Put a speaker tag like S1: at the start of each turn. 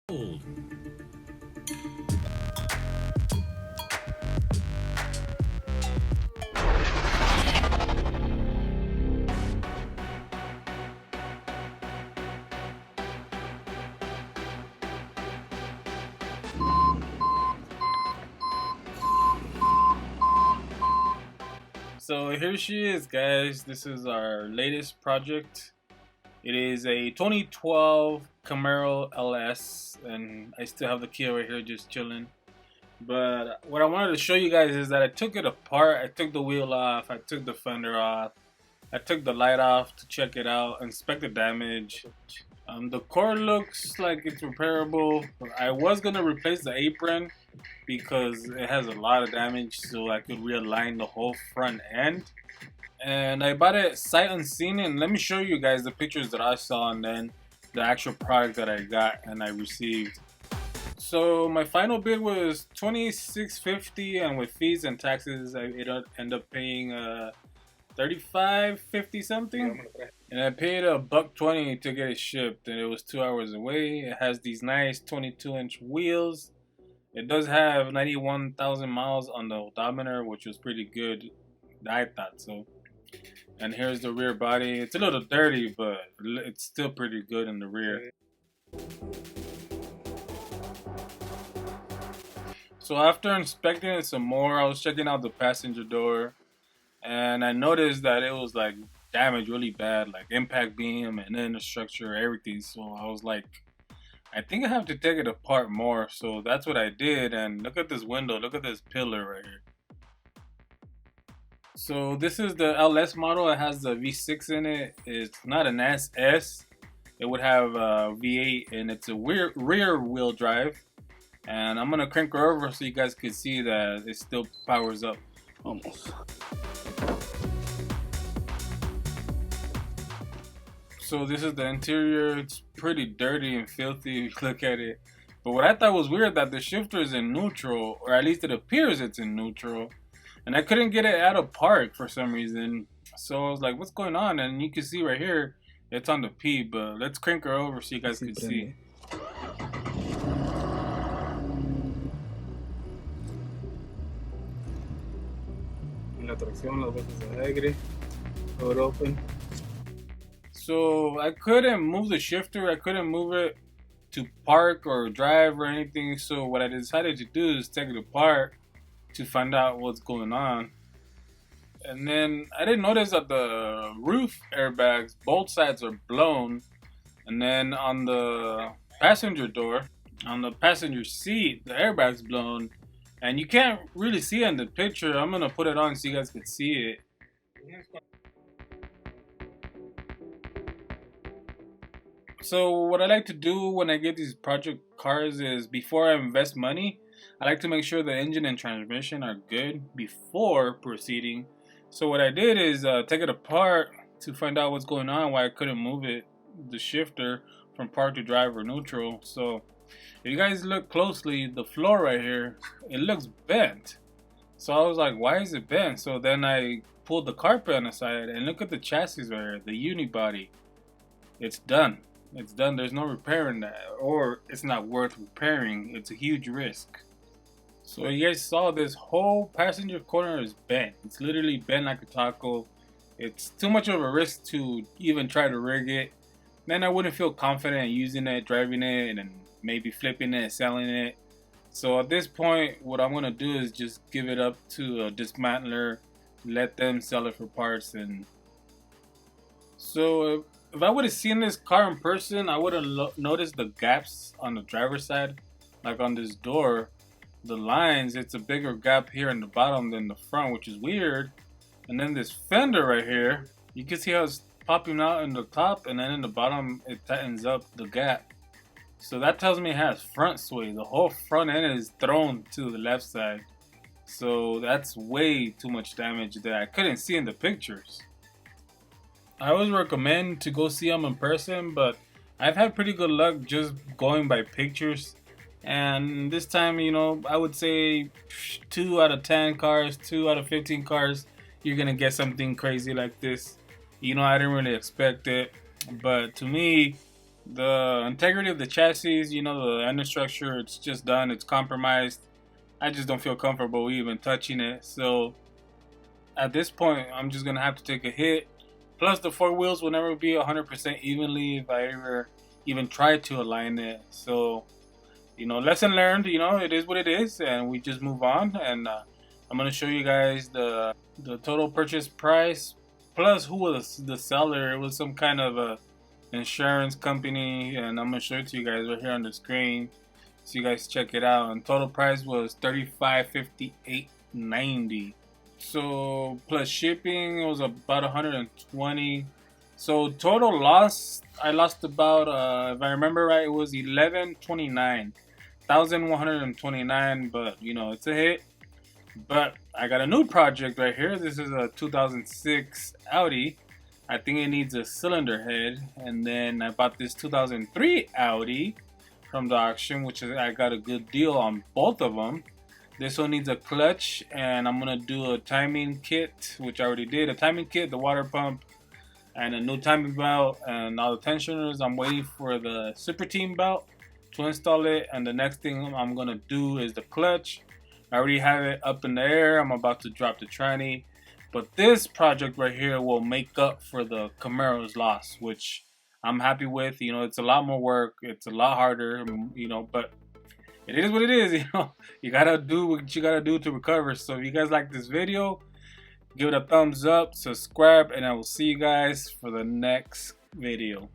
S1: Old.
S2: So here she is, guys. This is our latest project. It is a 2012 Camaro LS, and I still have the key right here just chilling. But what I wanted to show you guys is that I took it apart. I took the wheel off, I took the fender off, I took the light off to check it out, inspect the damage. The core looks like it's repairable. I was gonna replace the apron because it has a lot of damage, so I could realign the whole front end. And I bought it sight unseen, and let me show you guys the pictures that I saw and then the actual product that I got and I received. So my final bid was $26.50, and with fees and taxes I end up paying $35.50 something. And I paid $1.20 to get it shipped, and it was 2 hours away. It has these nice 22-inch wheels. It does have 91,000 miles on the odometer, which was pretty good. I thought so. And here's the rear body. It's a little dirty, but it's still pretty good in the rear. So after inspecting it some more, I was checking out the passenger door, and I noticed that it was like damaged really bad, like impact beam and then the structure, everything. So I was like, I think I have to take it apart more. So that's what I did. And look at this window, look at this pillar right here. So this is the LS model. It has the V6 in it. It's not an SS. It would have a V8, and it's a rear wheel drive. And I'm gonna crank her over so you guys can see that it still powers up almost. So this is the interior. It's pretty dirty and filthy if you look at it. But what I thought was weird, that the shifter is in neutral, or at least it appears it's in neutral. And I couldn't get it out of park for some reason. So I was like, what's going on? And you can see right here, it's on the P, but let's crank her over so you guys can see. La tracción, las bolsas de aire, door open. So I couldn't move the shifter, I couldn't move it to park or drive or anything. So what I decided to do is take it apart to find out what's going on. And then I didn't notice that the roof airbags, both sides are blown. And then on the passenger door, on the passenger seat, the airbag's blown. And you can't really see it in the picture. I'm gonna put it on so you guys can see it. So what I like to do when I get these project cars is, before I invest money, I like to make sure the engine and transmission are good before proceeding. So what I did is take it apart to find out what's going on, why I couldn't move it, the shifter, from park to drive or neutral. So if you guys look closely, the floor right here, it looks bent. So I was like, why is it bent? So then I pulled the carpet on the side, and look at the chassis right here, the unibody. It's done. It's done. There's no repairing that, or it's not worth repairing. It's a huge risk. So you guys saw this whole passenger corner is bent. It's literally bent like a taco. It's too much of a risk to even try to rig it. Then I wouldn't feel confident using it, driving it, and maybe flipping it, selling it. So at this point, what I'm gonna do is just give it up to a dismantler, let them sell it for parts. And so if I would have seen this car in person, I would have noticed the gaps on the driver's side, like on this door, the lines. It's a bigger gap here in the bottom than the front, which is weird. And then this fender right here, you can see how it's popping out in the top, and then in the bottom it tightens up the gap. So that tells me it has front sway. The whole front end is thrown to the left side. So that's way too much damage that I couldn't see in the pictures. I always recommend to go see them in person, but I've had pretty good luck just going by pictures. And this time, I would say 2 out of 10 cars, 2 out of 15 cars, you're gonna get something crazy like this. I didn't really expect it, but to me, The integrity of the chassis, you know, the under structure, it's just done. It's compromised. I just don't feel comfortable even touching it. So at this point, I'm just gonna have to take a hit. Plus, the four wheels will never be 100% evenly if I ever even try to align it. So, you know, lesson learned. You know, it is what it is, and we just move on. And I'm gonna show you guys the total purchase price plus who was the seller. It was some kind of a insurance company, and I'm gonna show it to you guys right here on the screen, so you guys check it out. And total price was $35.58.90. So plus shipping, it was about 120. So total loss, I lost about if I remember right, it was 1129. But you know, it's a hit. But I got a new project right here. This is a 2006 Audi. I think it needs a cylinder head. And then I bought this 2003 Audi from the auction, which is, I got a good deal on both of them. This one needs a clutch, and I'm gonna do a timing kit, which I already did. A timing kit, the water pump, and a new timing belt, and all the tensioners. I'm waiting for the Super Team belt to install it, and the next thing I'm gonna do is the clutch. I already have it up in the air. I'm about to drop the tranny, but this project right here will make up for the Camaro's loss, which I'm happy with. You know, it's a lot more work. It's a lot harder, you know, but it is what it is. You know, you gotta do what you gotta do to recover. So if you guys like this video, give it a thumbs up, subscribe, and I will see you guys for the next video.